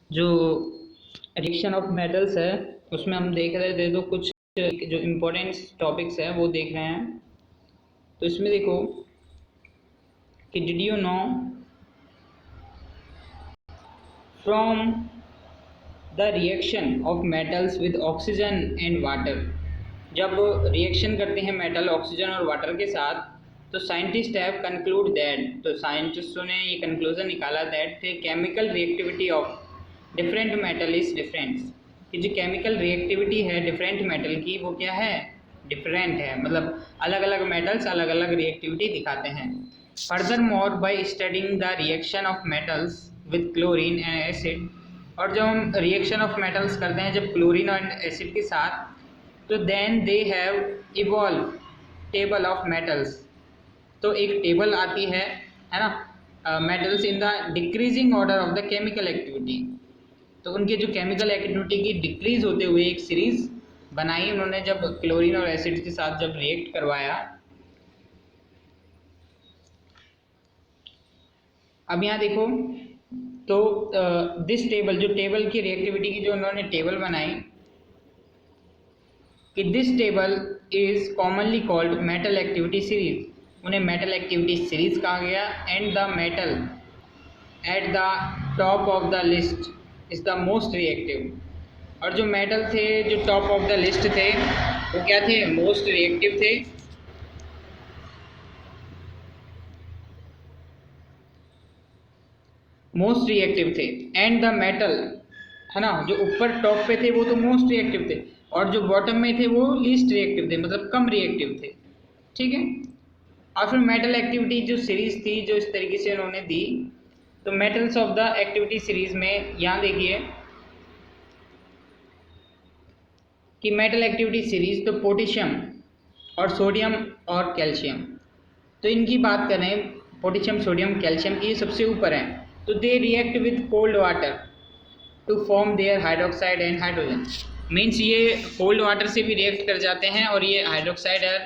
जो reaction of metals है उसमें हम देख रहे थे, तो कुछ जो इम्पोर्टेंट टॉपिक्स है वो देख रहे हैं। तो इसमें देखो कि did you know from the reaction of metals with oxygen and water, जब रिएक्शन करते हैं मेटल ऑक्सीजन और वाटर के साथ, तो साइंटिस्ट हैव कंक्लूड दैट, तो साइंटिस्टों ने ये कंक्लूजन निकाला that chemical reactivity of different metal is different, कि जो केमिकल रिएक्टिविटी है डिफरेंट मेटल की वो क्या है, डिफरेंट है, मतलब अलग अलग मेटल्स अलग अलग रिएक्टिविटी दिखाते हैं। Further more by studying the reaction of metals with chlorine and acid, और जब हम रिएक्शन ऑफ मेटल्स करते हैं जब क्लोरीन और एसिड के साथ, तो then they have evolve table of metals, तो एक टेबल आती है ना, metals in the decreasing order of the chemical activity, तो उनके जो केमिकल एक्टिविटी की डिक्रीज होते हुए एक सीरीज बनाई उन्होंने जब क्लोरीन और एसिड के साथ जब रिएक्ट करवाया। अब यहाँ देखो, तो दिस टेबल, जो टेबल की रिएक्टिविटी की जो उन्होंने टेबल बनाई, कि this table is commonly called metal activity series, उन्हें मेटल एक्टिविटी सीरीज कहा गया। And the metal at the top of the list is the most reactive, और जो मेटल थे जो टॉप ऑफ द लिस्ट थे वो क्या थे, मोस्ट रिएक्टिव थे। मोस्ट रिएक्टिव थे। एंड द मेटल, है ना, जो ऊपर टॉप पे थे वो तो मोस्ट रिएक्टिव थे, और जो बॉटम में थे वो लीस्ट रिएक्टिव थे, मतलब कम रिएक्टिव थे। ठीक है। और फिर मेटल एक्टिविटी जो सीरीज थी जो इस तरीके से उन्होंने दी, तो metals of the activity series में यहाँ देखिए कि मेटल एक्टिविटी सीरीज, तो पोटेशियम और सोडियम और कैल्शियम, तो इनकी बात करें पोटेशियम सोडियम कैल्शियम की सबसे ऊपर है, तो they react with cold water to form their hydroxide and hydrogen, means ये कोल्ड वाटर से भी रिएक्ट कर जाते हैं और ये हाइड्रोक्साइड और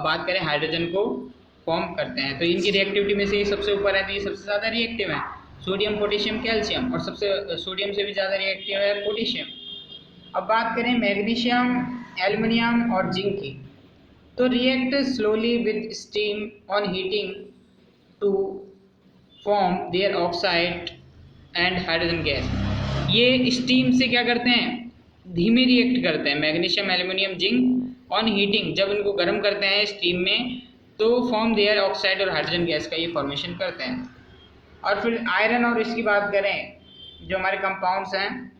बात करें हाइड्रोजन को फॉर्म करते हैं। तो इनकी रिएक्टिविटी में से ये सबसे ऊपर है, तो ये सबसे ज़्यादा रिएक्टिव है सोडियम पोटेशियम कैल्शियम, और सबसे सोडियम से भी ज़्यादा रिएक्टिव है पोटेशियम। अब बात करें मैग्नीशियम एल्युमिनियम और जिंक की, तो react slowly with steam on heating to form their oxide and hydrogen gas, ये स्टीम से क्या करते हैं, धीमे रिएक्ट करते हैं magnesium aluminium zinc on heating, जब इनको गर्म करते हैं स्टीम में तो फॉर्म देयर ऑक्साइड और हाइड्रोजन गैस का ये फॉर्मेशन करते हैं। और फिर आयरन और इसकी बात करें जो हमारे कंपाउंड्स हैं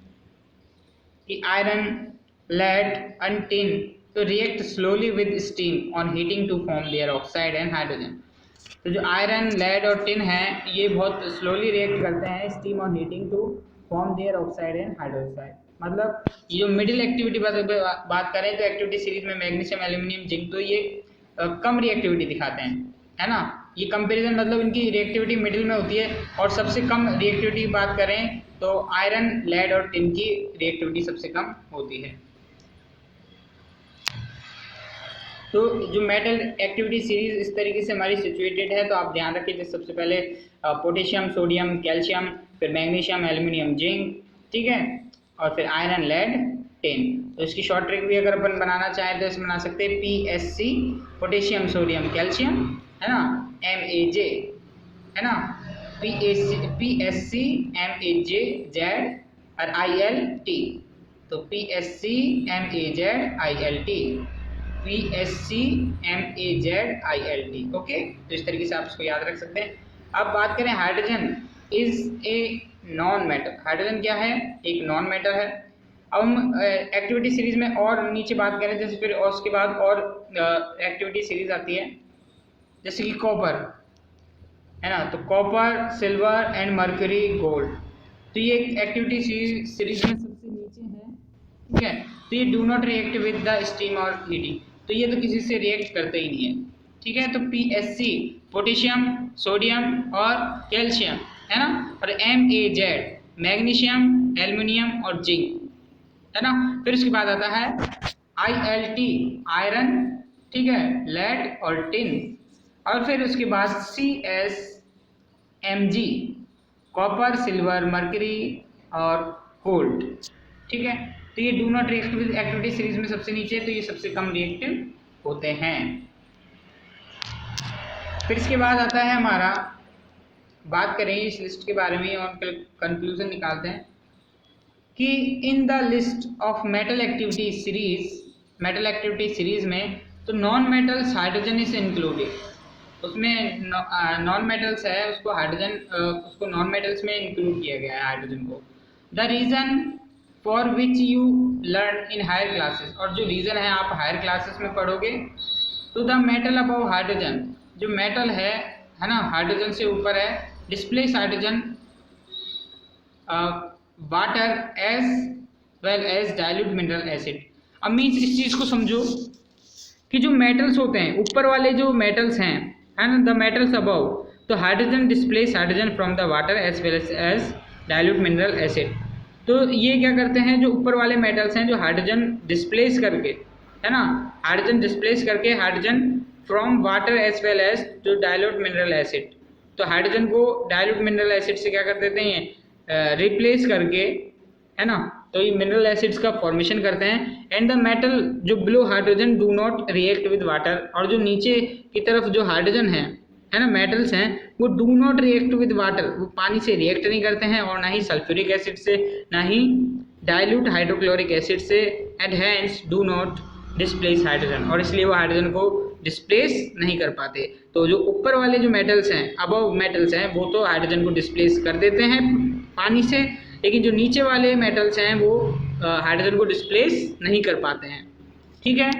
कि आयरन लेड एंड टिन, तो react slowly with steam on heating to form their oxide and hydrogen, तो जो आयरन लेड और टिन है ये बहुत स्लोली रिएक्ट करते हैं steam on heating to form their oxide and hydroxide. मतलब ये जो मिडिल एक्टिविटी बात करें तो एक्टिविटी सीरीज में मैग्नीशियम एल्यूमिनियम जिंक, तो ये कम रिएक्टिविटी दिखाते हैं, है ना, ये कंपैरिजन मतलब इनकी रिएक्टिविटी मिडिल में होती है। और सबसे कम रिएक्टिविटी की बात करें तो आयरन लेड और टिन की रिएक्टिविटी सबसे कम होती है। तो जो मेटल एक्टिविटी सीरीज इस तरीके से हमारी सिचुएटेड है, तो आप ध्यान रखिए जैसे सबसे पहले पोटेशियम सोडियम कैल्शियम, फिर मैग्नीशियम एल्यूमिनियम जिंक, ठीक है, और फिर आयरन लेड टिन। तो इसकी शॉर्ट ट्रिक भी अगर अपन बनाना चाहें तो इसमें बना सकते हैं PSC पोटेशियम सोडियम कैल्शियम, है ना, MAJ, है ना, PSC MAJ और ILT, तो PSC MAZ ILT, PSC MAZ ILT, okay. तो इस तरीके से आप इसको याद रख सकते हैं। अब बात करें hydrogen is a non matter, hydrogen क्या है, एक नॉन मैटर है। अब हम एक्टिविटी सीरीज में और नीचे बात करें जैसे फिर और उसके बाद और एक्टिविटी सीरीज आती है जैसे कि कॉपर, है ना, तो copper silver and mercury gold, तो ये एक्टिविटी सीरीज में सबसे नीचे है, ठीक है। तो ये do not react with the steam और हीटिंग, तो ये तो किसी से रिएक्ट करते ही नहीं है, ठीक है। तो PSC पोटेशियम सोडियम और कैल्शियम, है ना, और MAZ मैग्नीशियम एल्युमिनियम और जिंक, है ना। फिर उसके बाद आता है ILT आयरन, ठीक है, लेड और टिन, और फिर उसके बाद CSMG कॉपर सिल्वर मर्करी और कोल्ड। ठीक है, तो ये do not react with activity series में सबसे नीचे है, तो ये सबसे कम रिएक्टिव होते हैं। फिर इसके बाद आता है हमारा, बात करें इस लिस्ट के बारे में और कंक्लूजन निकालते हैं कि in the list of metal activity series में तो non metals hydrogen is included. उसमें नॉन मेटल्स है उसको हाइड्रोजन उसको नॉन मेटल्स में इंक्लूड किया गया है हाइड्रोजन को। The reason for which you learn in higher classes, और जो रीज़न है आप हायर क्लासेस में पढ़ोगे, तो द मेटल अबव हाइड्रोजन, जो मेटल है ना हाइड्रोजन से ऊपर है, displace hydrogen water as well as dilute mineral acid. अब मीन्स इस चीज़ को समझो कि जो मेटल्स होते हैं ऊपर वाले जो मेटल्स हैं है ना, द मेटल्स अबव, तो hydrogen displace hydrogen from the water as well as dilute mineral acid. तो ये क्या करते हैं, जो ऊपर वाले मेटल्स हैं जो हाइड्रोजन डिस्प्लेस करके है ना, हाइड्रोजन डिस्प्लेस करके hydrogen from water as well as जो डाइल्यूट मिनरल एसिड, तो हाइड्रोजन को डाइल्यूट मिनरल एसिड से क्या कर देते हैं, रिप्लेस करके है ना, तो ये मिनरल एसिड्स का फॉर्मेशन करते हैं। एंड द मेटल जो below hydrogen do not react with water, और जो नीचे की तरफ जो हाइड्रोजन है ना मेटल्स हैं, वो do not react with water, वो पानी से रिएक्ट नहीं करते हैं, और ना ही सल्फ्यूरिक एसिड से, ना ही डाइल्यूट हाइड्रोक्लोरिक एसिड से, and hence do not displace hydrogen, और इसलिए वो हाइड्रोजन को डिस्प्लेस नहीं कर पाते। तो जो ऊपर वाले जो मेटल्स हैं, अबव मेटल्स हैं, वो तो हाइड्रोजन को डिस्प्लेस कर देते हैं पानी से, लेकिन जो नीचे वाले मेटल्स हैं वो हाइड्रोजन को डिस्प्लेस नहीं कर पाते हैं। ठीक है।